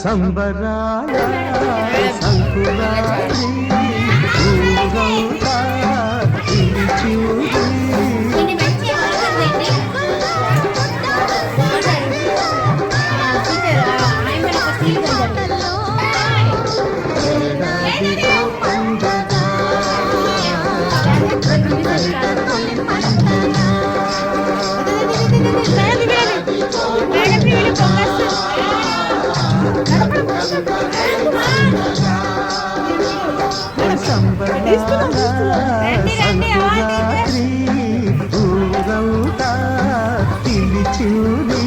సంబరాల సంకురాత్రి ఊరంతా పిలిచి సంకురాత్రి ఊరంతా పిలిచిని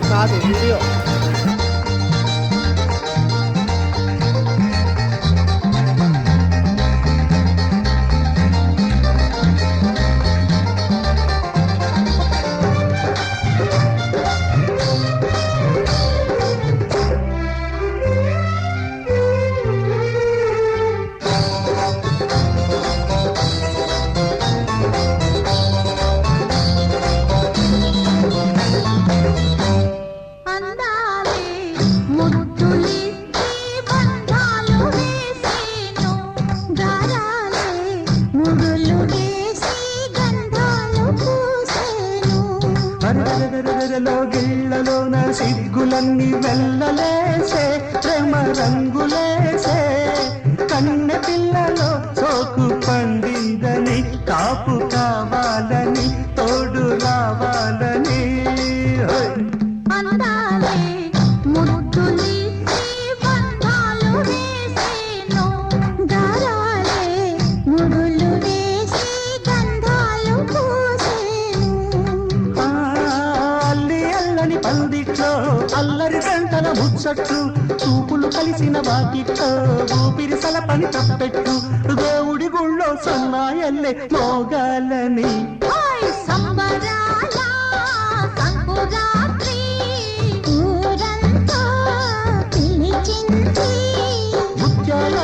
కాదు వీడియో గిళ్ళలోన సిగ్గులన్నీ వెళ్ళలేసే ప్రేమ రంగులేసే కన్నె పిల్లలో సోకు పండిందని కాపు కావాలని తోడు రావాలని పందిట్లో అల్లరి గంటల ముచ్చట్లు చూపులు కలిసిన వాకిట్లో ఊపిరి సలపని తప్పెట్టు దేవుడి గుళ్ళో సన్నాయల్లే మోగాలని ముత్యాల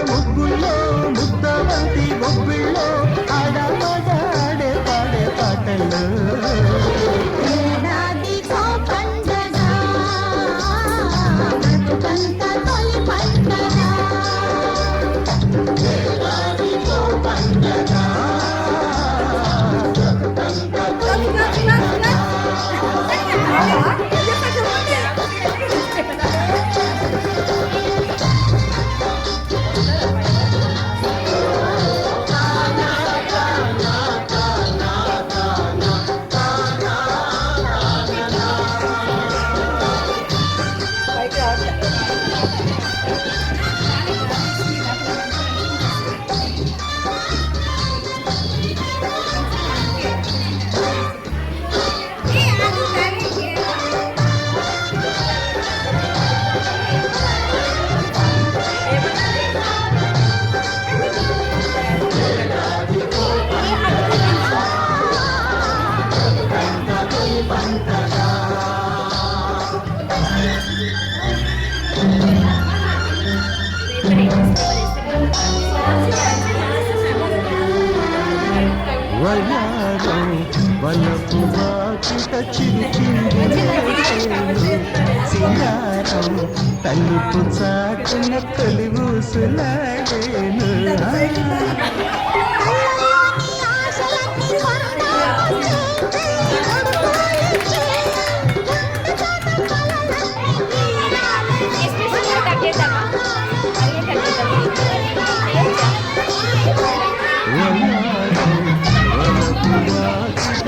ముగ్గుల్లో ముద్దవంతి గొబ్బిళ్ళో ఆడమగాడే పాడే పాటలు వయారం వలపు వాకిట చిరుచింది సింగారం తలుపు చాటున తొలివూసులాడేను వయారం వలపు వాకిట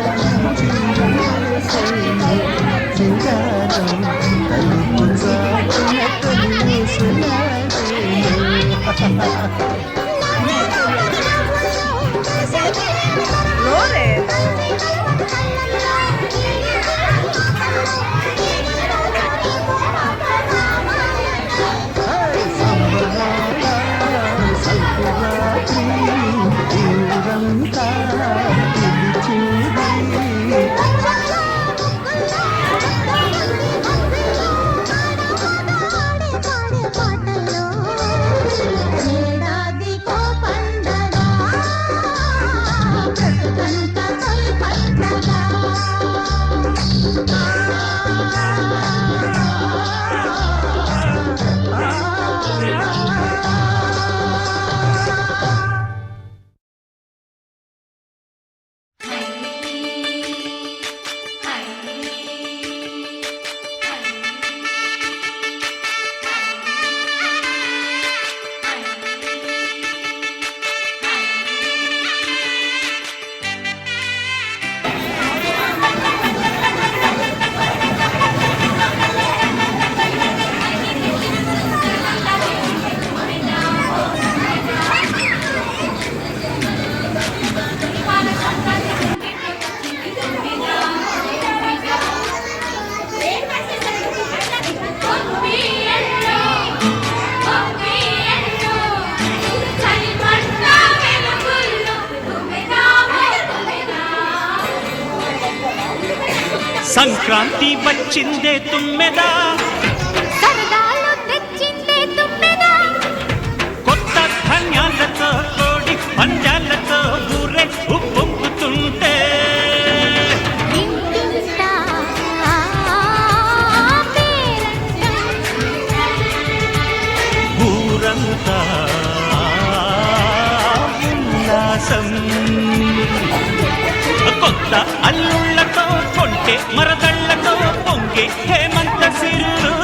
సంక్రాంతి వచ్చిందే తుమ్మెదా, సరదాలు తెచ్చిందే తుమ్మెదా, కొత్త ధాన్యాలతో కోడి పంజాలతో ఊరే ఉప్పొంగుతుంటే ఇంటింటా పేరంటం, ఊరంతా ఉల్లాసం. కొత్త అల్లుళ్ళతో కొంటే మరదళ్ళతో పొంగే హేమంత సిరులు.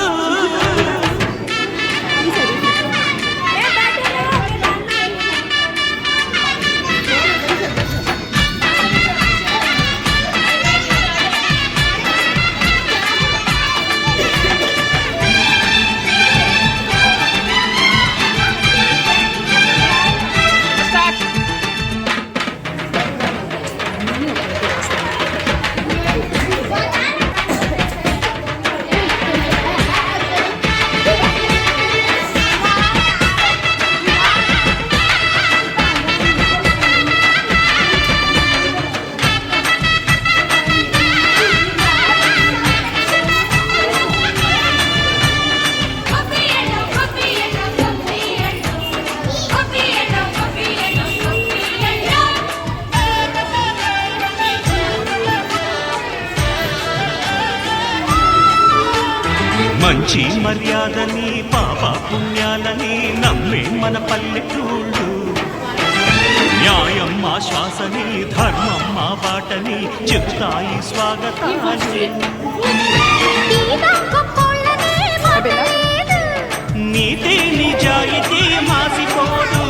మంచి మర్యాదని పాప పుణ్యాలని నమ్మే మన పల్లెటూళ్ళు, న్యాయం మా శ్వాసని ధర్మం మా బాటని చెప్తాయి స్వాగతాలు. తీరా గొప్పోళ్ళనే మాటలేదు, నీతి నిజాయితీ మాసిపోదు,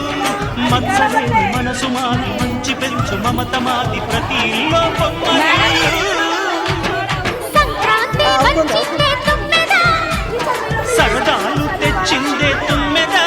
మత్సలేని మనసు మాది మంచి పెంచు మమత మాది ప్రతి ఇల్లో పొంగలు. సంక్రాంతి వచ్చిందే తుమ్మెదా, సరదాలు తెచ్చిందే తుమ్మెదా.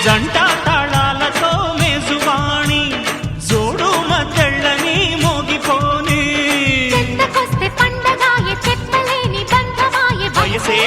జంట తాళాలతో మేజువాణి జోడు మద్దళ్ళని మోగిపోని, చెత్తకొస్తే పండగాయ చెప్పలేని బంధమాయ వయసే